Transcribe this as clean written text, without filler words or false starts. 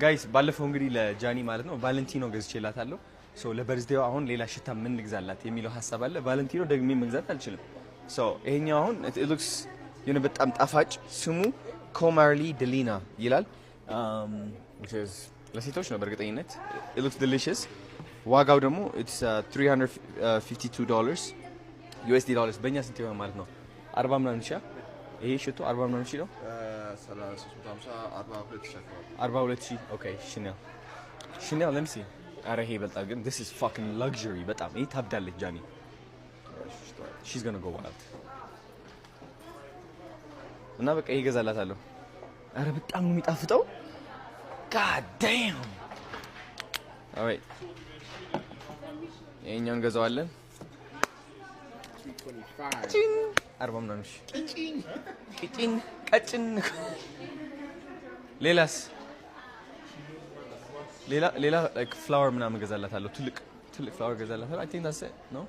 ጋይስ ባለፈው እንግዲህ ለጃኒ ማለት ነው ቫለንቲኖ ገዝቼላታለሁ። ሶ ለበርዝዴው አሁን ሌላ ሽታ ምን ልግዛላት የሚለው ሐሳብ አለ። ቫለንቲኖ ደግሜ መግዛት አልችልም። ሶ ይሄኛው አሁን it looks የሆነ በጣም ጣፋጭ ስሙ ኮማርሊ ደሊና ይላል which is ለሴቶች ነው በእርግጠኝነት it looks delicious ዋጋው ደግሞ it's $352 USD dollars በእኛ ስንት ይሆናል ማለት ነው 40 ምናምን ሺህ ይሄ ሽቶ 40 ምናምን ሺህ ነው 42 ሺህ ኦኬ ሺኔል let me see አረ ይሄ ይበልጣል ግን this is fucking luxury በጣም ይሄ ታብዳለች ጃኒ she's gonna go wild እና በቃ ይሄ ገዛላታለሁ አረ በጣም ነው የሚጣፍጠው god damn alright ይሄኛውን ገዛዋለን 40 ምናምን ሺህ ቀጭን ሌላስ ሌላ like flower ምናምን ገዛላታለሁ ትልቅ flower ገዛላታለሁ I think that's it no